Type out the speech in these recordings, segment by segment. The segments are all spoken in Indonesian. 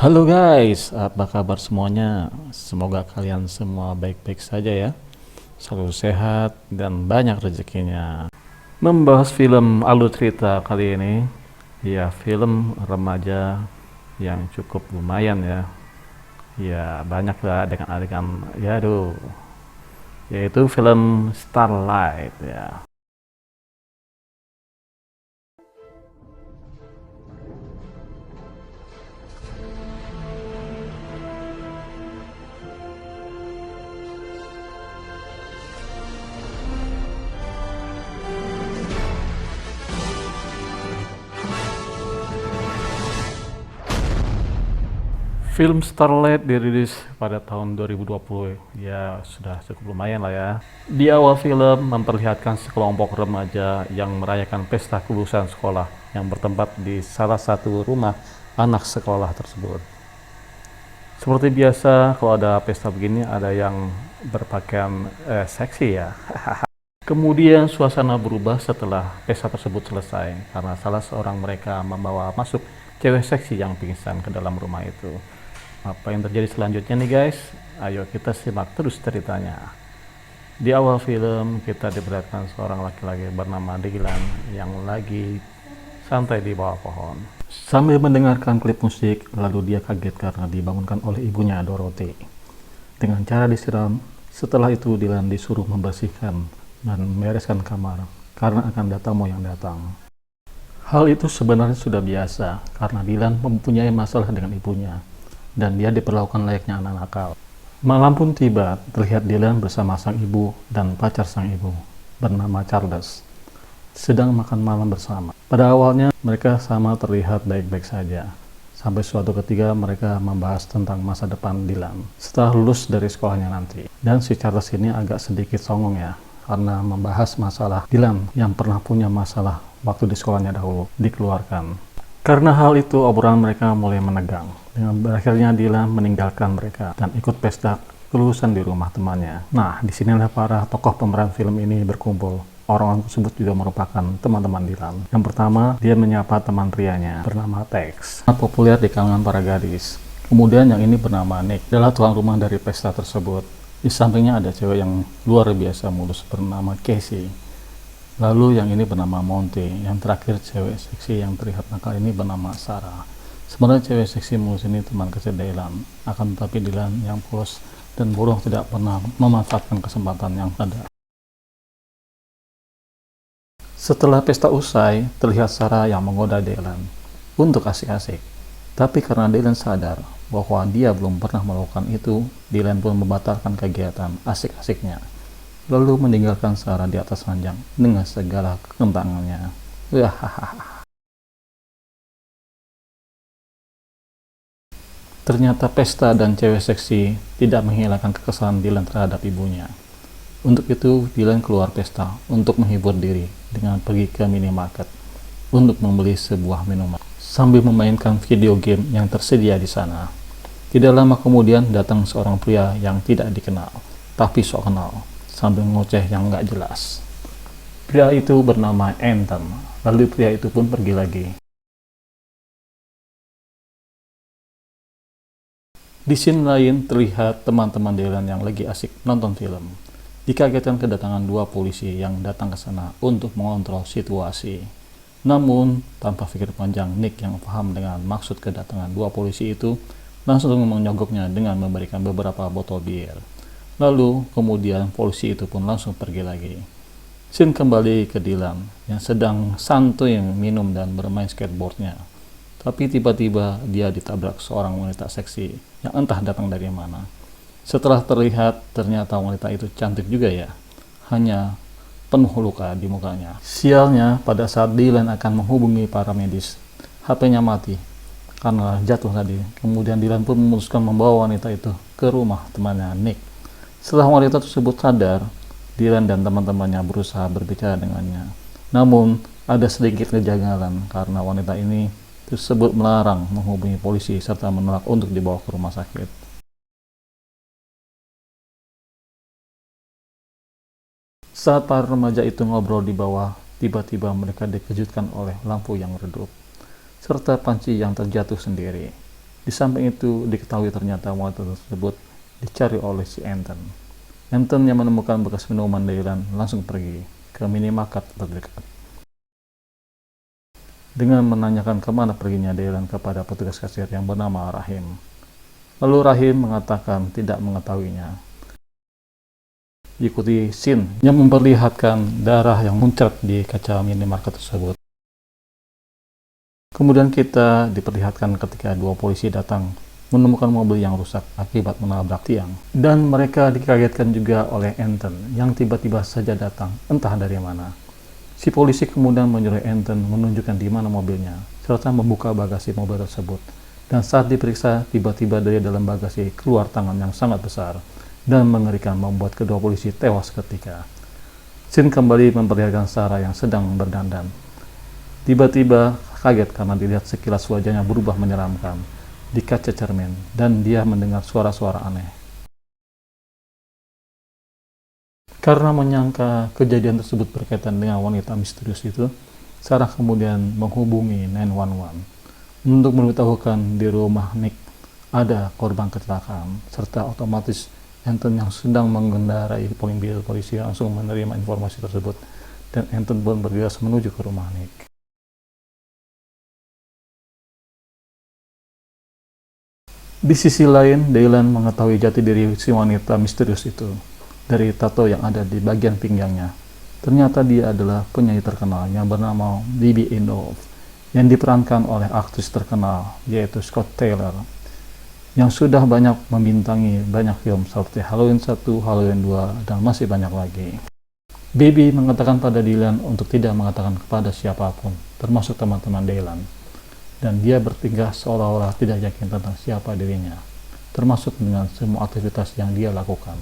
Halo guys, apa kabar semuanya? Semoga kalian semua baik-baik saja ya. Selalu sehat dan banyak rezekinya. Membahas film alur cerita kali ini, ya film remaja yang cukup lumayan ya. Ya banyak lah dengan adegan, ya aduh, yaitu film Starlight ya. Film Starlight dirilis pada tahun 2020, ya sudah cukup lumayan lah ya. Di awal film memperlihatkan sekelompok remaja yang merayakan pesta kelulusan sekolah yang bertempat di salah satu rumah anak sekolah tersebut. Seperti biasa kalau ada pesta begini ada yang berpakaian seksi ya. Kemudian suasana berubah setelah pesta tersebut selesai karena salah seorang mereka membawa masuk cewek seksi yang pingsan ke dalam rumah itu. Apa yang terjadi selanjutnya nih guys? Ayo kita simak terus ceritanya. Di awal film kita diperlihatkan seorang laki-laki bernama Dylan yang lagi santai di bawah pohon. Sambil mendengarkan klip musik, lalu dia kaget karena dibangunkan oleh ibunya Dorothy. Dengan cara disiram, setelah itu Dylan disuruh membersihkan dan membereskan kamar karena akan datang yang datang. Hal itu sebenarnya sudah biasa karena Dylan mempunyai masalah dengan ibunya dan dia diperlakukan layaknya anak nakal. Malam pun tiba, terlihat Dylan bersama sang ibu dan pacar sang ibu bernama Charles sedang makan malam bersama. Pada awalnya mereka sama terlihat baik-baik saja, sampai suatu ketika mereka membahas tentang masa depan Dylan setelah lulus dari sekolahnya nanti. Dan si Charles ini agak sedikit songong ya, karena membahas masalah Dylan yang pernah punya masalah waktu di sekolahnya dahulu dikeluarkan. Karena hal itu obrolan mereka mulai menegang. Dengan berakhirnya Dylan meninggalkan mereka dan ikut pesta kelulusan di rumah temannya. Nah, disinilah para tokoh pemeran film ini berkumpul. Orang tersebut juga merupakan teman-teman Dylan. Yang pertama, dia menyapa teman prianya bernama Tex, sangat populer di kalangan para gadis. Kemudian yang ini bernama Nick, adalah tuan rumah dari pesta tersebut. Di sampingnya ada cewek yang luar biasa mulus bernama Casey. Lalu yang ini bernama Monty, yang terakhir cewek seksi yang terlihat nakal ini bernama Sarah. Sebenarnya cewek seksi mulus ini teman kecil Dylan, akan tetapi Dylan yang polos dan bodoh tidak pernah memanfaatkan kesempatan yang ada. Setelah pesta usai, terlihat Sarah yang menggoda Dylan untuk asik-asik. Tapi karena Dylan sadar bahwa dia belum pernah melakukan itu, Dylan pun membatalkan kegiatan asik-asiknya, lalu meninggalkan Sarah di atas ranjang dengan segala kekentangannya. Hahaha. Ternyata pesta dan cewek seksi tidak menghilangkan kekesalan Dylan terhadap ibunya. Untuk itu, Dylan keluar pesta untuk menghibur diri dengan pergi ke minimarket untuk membeli sebuah minuman sambil memainkan video game yang tersedia di sana. Tidak lama kemudian datang seorang pria yang tidak dikenal, tapi sok kenal, sambil ngoceh yang nggak jelas. Pria itu bernama Anton, lalu pria itu pun pergi lagi. Di scene lain terlihat teman-teman Dylan yang lagi asik nonton film. Dikagetkan kedatangan dua polisi yang datang ke sana untuk mengontrol situasi. Namun, tanpa pikir panjang, Nick yang paham dengan maksud kedatangan dua polisi itu langsung menyogoknya dengan memberikan beberapa botol bir. Lalu, kemudian polisi itu pun langsung pergi lagi. Scene kembali ke Dylan yang sedang santuy minum dan bermain skateboardnya. Tapi tiba-tiba dia ditabrak seorang wanita seksi yang entah datang dari mana. Setelah terlihat, ternyata wanita itu cantik juga ya, hanya penuh luka di mukanya. Sialnya, pada saat Dylan akan menghubungi para medis, HP-nya mati karena jatuh tadi. Kemudian Dylan pun memutuskan membawa wanita itu ke rumah temannya Nick. Setelah wanita tersebut sadar, Dylan dan teman-temannya berusaha berbicara dengannya. Namun, ada sedikit kejanggalan karena wanita ini tersebut melarang menghubungi polisi serta menolak untuk dibawa ke rumah sakit. Saat para remaja itu ngobrol di bawah, tiba-tiba mereka dikejutkan oleh lampu yang redup, serta panci yang terjatuh sendiri. Di samping itu, diketahui ternyata wanita tersebut dicari oleh si Anton. Anton yang menemukan bekas minuman Dylan langsung pergi ke minimarket terdekat. Dengan menanyakan kemana perginya Dylan kepada petugas kasir yang bernama Rahim. Lalu Rahim mengatakan tidak mengetahuinya. Diikuti scene yang memperlihatkan darah yang muncrat di kaca minimarket tersebut. Kemudian kita diperlihatkan ketika dua polisi datang menemukan mobil yang rusak akibat menabrak tiang. Dan mereka dikagetkan juga oleh Anton yang tiba-tiba saja datang, entah dari mana. Si polisi kemudian menyuruh Anton menunjukkan di mana mobilnya, serta membuka bagasi mobil tersebut. Dan saat diperiksa, tiba-tiba dari dalam bagasi keluar tangan yang sangat besar dan mengerikan membuat kedua polisi tewas seketika. Scene kembali memperlihatkan Sarah yang sedang berdandan. Tiba-tiba kaget karena dilihat sekilas wajahnya berubah menyeramkan di kaca cermin dan dia mendengar suara-suara aneh. Karena menyangka kejadian tersebut berkaitan dengan wanita misterius itu, Sarah kemudian menghubungi 911 untuk memberitahukan di rumah Nick ada korban kecelakaan, serta otomatis Anton yang sedang mengendarai mobil polisi langsung menerima informasi tersebut dan Anton pun bergegas menuju ke rumah Nick. Di sisi lain, Dylan mengetahui jati diri si wanita misterius itu dari tato yang ada di bagian pinggangnya. Ternyata dia adalah penyanyi terkenal yang bernama Bibi Inhofe yang diperankan oleh aktris terkenal yaitu Scott Taylor yang sudah banyak membintangi banyak film seperti Halloween 1, Halloween 2, dan masih banyak lagi. Bibi mengatakan pada Dylan untuk tidak mengatakan kepada siapapun, termasuk teman-teman Dylan. Dan dia bertingkah seolah-olah tidak yakin tentang siapa dirinya, termasuk dengan semua aktivitas yang dia lakukan.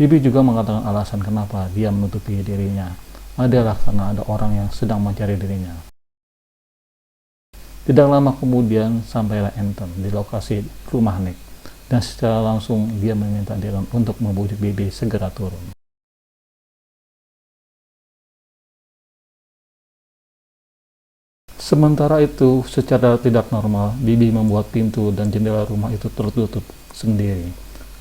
Bibi juga mengatakan alasan kenapa dia menutupi dirinya adalah karena ada orang yang sedang mencari dirinya. Tidak lama kemudian sampailah Anton di lokasi rumah Nick, dan secara langsung dia meminta Dylan untuk membujuk Bibi segera turun. Sementara itu, secara tidak normal, Bibi membuat pintu dan jendela rumah itu tertutup sendiri.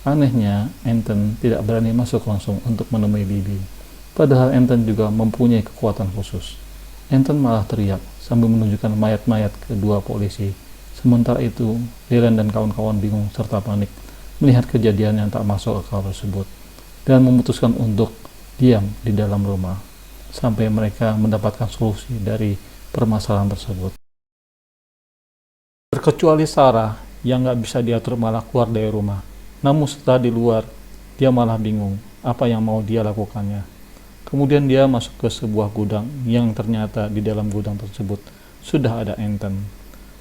Anehnya, Anton tidak berani masuk langsung untuk menemui Bibi. Padahal Anton juga mempunyai kekuatan khusus. Anton malah teriak sambil menunjukkan mayat-mayat kedua polisi. Sementara itu, Dylan dan kawan-kawan bingung serta panik melihat kejadian yang tak masuk akal tersebut dan memutuskan untuk diam di dalam rumah sampai mereka mendapatkan solusi dari permasalahan tersebut. Terkecuali Sarah yang gak bisa diatur malah keluar dari rumah. Namun setelah di luar, dia malah bingung apa yang mau dia lakukannya. Kemudian dia masuk ke sebuah gudang yang ternyata di dalam gudang tersebut sudah ada Anton.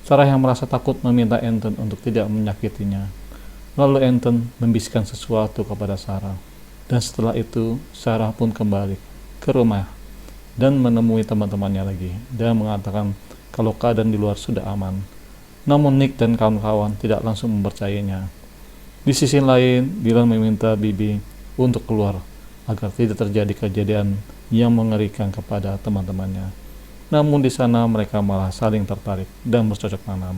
Sarah yang merasa takut meminta Anton untuk tidak menyakitinya. Lalu Anton membisikkan sesuatu kepada Sarah. Dan setelah itu, Sarah pun kembali ke rumah dan menemui teman-temannya lagi dan mengatakan kalau keadaan di luar sudah aman. Namun Nick dan kawan-kawan tidak langsung mempercayainya. Di sisi lain, Dylan meminta Bibi untuk keluar agar tidak terjadi kejadian yang mengerikan kepada teman-temannya. Namun di sana mereka malah saling tertarik dan bercocok tanam.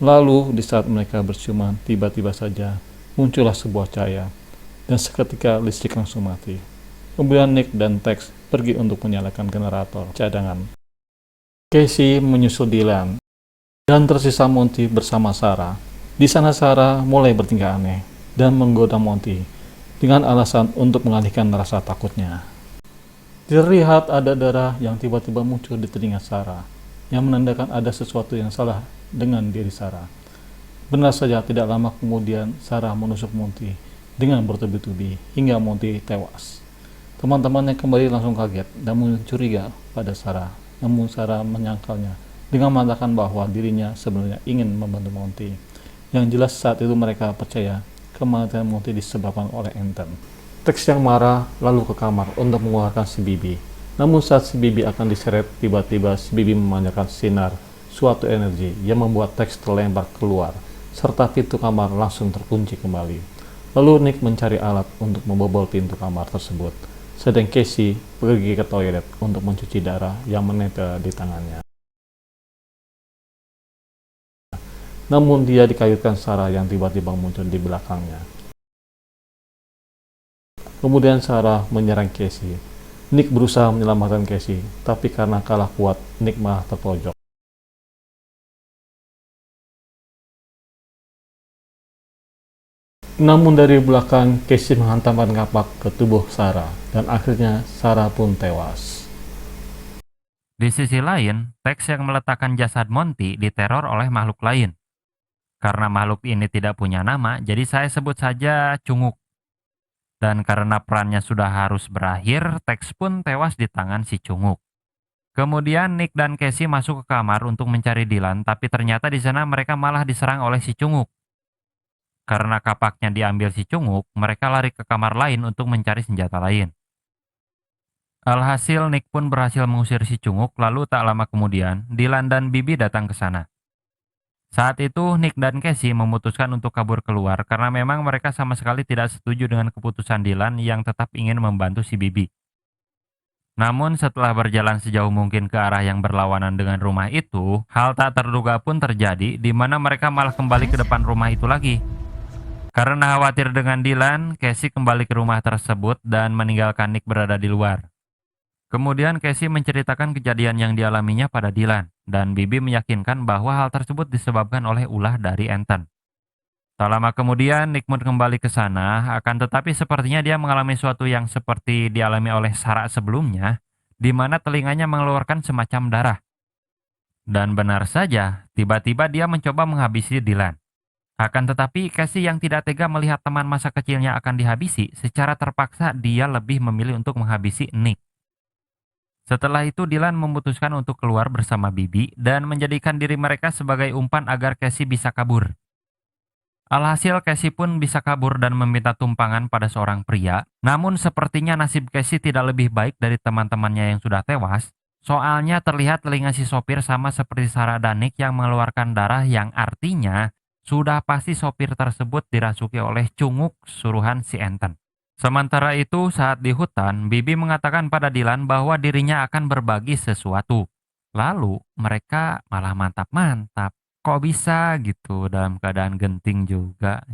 Lalu di saat mereka berciuman, tiba-tiba saja muncullah sebuah cahaya dan seketika listrik langsung mati. Kemudian Nick dan Tex pergi untuk menyalakan generator cadangan. Casey menyusul Dylan dan tersisa Monty bersama Sarah. Di sana Sarah mulai bertingkah aneh dan menggoda Monty dengan alasan untuk mengalihkan rasa takutnya. Terlihat ada darah yang tiba-tiba muncul di telinga Sarah yang menandakan ada sesuatu yang salah dengan diri Sarah. Benar saja, tidak lama kemudian Sarah menusuk Monty dengan bertubi-tubi hingga Monty tewas. Teman-temannya kembali langsung kaget dan mencuriga pada Sarah, namun Sarah menyangkalnya dengan mengatakan bahwa dirinya sebenarnya ingin membantu Monty. Yang jelas saat itu mereka percaya kematian Monty disebabkan oleh Anton. Tex yang marah lalu ke kamar untuk mengeluarkan si Bibi. Namun saat si Bibi akan diseret, tiba-tiba si Bibi memancarkan sinar suatu energi yang membuat Tex terlempar keluar, serta pintu kamar langsung terkunci kembali. Lalu Nick mencari alat untuk membobol pintu kamar tersebut. Sedang Casey pergi ke toilet untuk mencuci darah yang menempel di tangannya. namun dia dikayutkan Sarah yang tiba-tiba muncul di belakangnya. Kemudian Sarah menyerang Casey. Nick berusaha menyelamatkan Casey, tapi karena kalah kuat, Nick malah terpojok. Namun dari belakang, Casey menghantamkan kapak ke tubuh Sarah, dan akhirnya Sarah pun tewas. Di sisi lain, Tex yang meletakkan jasad Monty diteror oleh makhluk lain. Karena makhluk ini tidak punya nama, jadi saya sebut saja Cunguk. Dan karena perannya sudah harus berakhir, Tex pun tewas di tangan si Cunguk. Kemudian Nick dan Casey masuk ke kamar untuk mencari Dylan, tapi ternyata di sana mereka malah diserang oleh si Cunguk. Karena kapaknya diambil si Cunguk, mereka lari ke kamar lain untuk mencari senjata lain. Alhasil Nick pun berhasil mengusir si Cunguk, lalu tak lama kemudian, Dylan dan Bibi datang ke sana. Saat itu, Nick dan Casey memutuskan untuk kabur keluar karena memang mereka sama sekali tidak setuju dengan keputusan Dylan yang tetap ingin membantu si Bibi. Namun setelah berjalan sejauh mungkin ke arah yang berlawanan dengan rumah itu, hal tak terduga pun terjadi di mana mereka malah kembali ke depan rumah itu lagi. Karena khawatir dengan Dylan, Casey kembali ke rumah tersebut dan meninggalkan Nick berada di luar. Kemudian Casey menceritakan kejadian yang dialaminya pada Dylan, dan Bibi meyakinkan bahwa hal tersebut disebabkan oleh ulah dari Anton. Tak lama kemudian, Nick pun kembali ke sana, akan tetapi sepertinya dia mengalami sesuatu yang seperti dialami oleh Sarah sebelumnya, di mana telinganya mengeluarkan semacam darah. Dan benar saja, tiba-tiba dia mencoba menghabisi Dylan. Akan tetapi, Casey yang tidak tega melihat teman masa kecilnya akan dihabisi, secara terpaksa dia lebih memilih untuk menghabisi Nick. Setelah itu, Dylan memutuskan untuk keluar bersama Bibi dan menjadikan diri mereka sebagai umpan agar Casey bisa kabur. Alhasil Casey pun bisa kabur dan meminta tumpangan pada seorang pria. Namun sepertinya nasib Casey tidak lebih baik dari teman-temannya yang sudah tewas. Soalnya terlihat telinga si sopir sama seperti Sarah dan Nick yang mengeluarkan darah yang artinya sudah pasti sopir tersebut dirasuki oleh cunguk suruhan si Anton. Sementara itu saat di hutan, Bibi mengatakan pada Dylan bahwa dirinya akan berbagi sesuatu. Lalu mereka malah mantap-mantap. Kok bisa gitu dalam keadaan genting juga.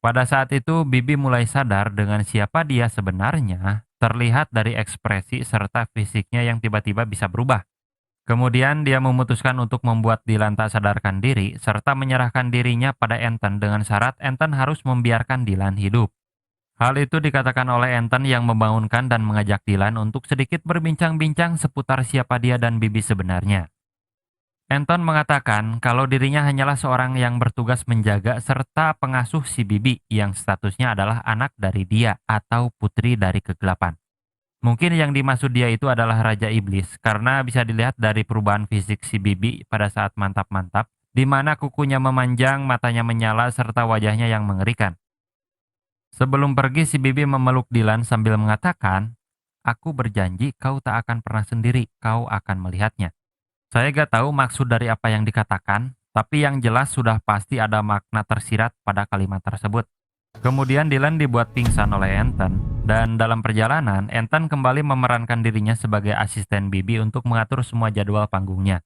Pada saat itu Bibi mulai sadar dengan siapa dia sebenarnya, terlihat dari ekspresi serta fisiknya yang tiba-tiba bisa berubah. Kemudian dia memutuskan untuk membuat Dylan tak sadarkan diri serta menyerahkan dirinya pada Anton dengan syarat Anton harus membiarkan Dylan hidup. Hal itu dikatakan oleh Anton yang membangunkan dan mengajak Dylan untuk sedikit berbincang-bincang seputar siapa dia dan Bibi sebenarnya. Anton mengatakan kalau dirinya hanyalah seorang yang bertugas menjaga serta pengasuh si Bibi yang statusnya adalah anak dari dia atau putri dari kegelapan. Mungkin yang dimaksud dia itu adalah Raja Iblis karena bisa dilihat dari perubahan fisik si Bibi pada saat mantap-mantap, di mana kukunya memanjang, matanya menyala, serta wajahnya yang mengerikan. Sebelum pergi si Bibi memeluk Dylan sambil mengatakan, "Aku berjanji kau tak akan pernah sendiri, kau akan melihatnya." Saya gak tahu maksud dari apa yang dikatakan, tapi yang jelas sudah pasti ada makna tersirat pada kalimat tersebut. Kemudian Dylan dibuat pingsan oleh Anton, dan dalam perjalanan, Anton kembali memerankan dirinya sebagai asisten Bibi untuk mengatur semua jadwal panggungnya.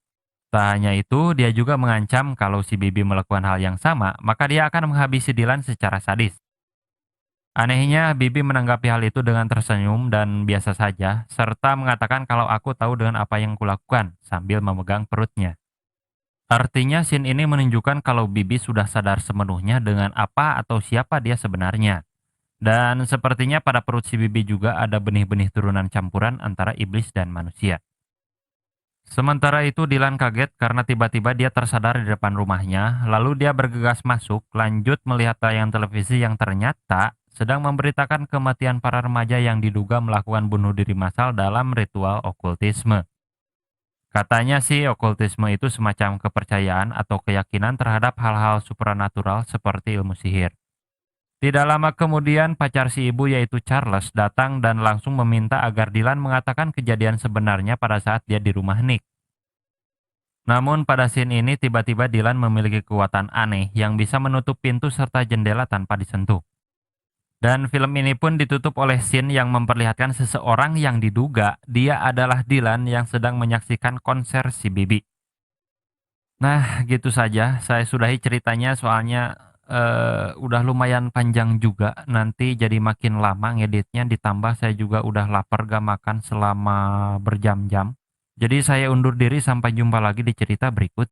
Tak hanya itu, dia juga mengancam kalau si Bibi melakukan hal yang sama, maka dia akan menghabisi Dylan secara sadis. Anehnya, Bibi menanggapi hal itu dengan tersenyum dan biasa saja, serta mengatakan kalau aku tahu dengan apa yang kulakukan, sambil memegang perutnya. Artinya, scene ini menunjukkan kalau Bibi sudah sadar sepenuhnya dengan apa atau siapa dia sebenarnya. Dan sepertinya pada perut si Bibi juga ada benih-benih turunan campuran antara iblis dan manusia. Sementara itu, Dylan kaget karena tiba-tiba dia tersadar di depan rumahnya, lalu dia bergegas masuk, lanjut melihat tayangan televisi yang ternyata sedang memberitakan kematian para remaja yang diduga melakukan bunuh diri massal dalam ritual okultisme. Katanya sih okultisme itu semacam kepercayaan atau keyakinan terhadap hal-hal supranatural seperti ilmu sihir. Tidak lama kemudian pacar si ibu yaitu Charles datang dan langsung meminta agar Dylan mengatakan kejadian sebenarnya pada saat dia di rumah Nick. Namun pada scene ini tiba-tiba Dylan memiliki kekuatan aneh yang bisa menutup pintu serta jendela tanpa disentuh. Dan film ini pun ditutup oleh scene yang memperlihatkan seseorang yang diduga dia adalah Dylan yang sedang menyaksikan konser si Bibi. Nah, gitu saja. Saya sudahi ceritanya soalnya udah lumayan panjang juga. Nanti jadi makin lama ngeditnya. Ditambah saya juga udah lapar gak makan selama berjam-jam. Jadi saya undur diri sampai jumpa lagi di cerita berikut.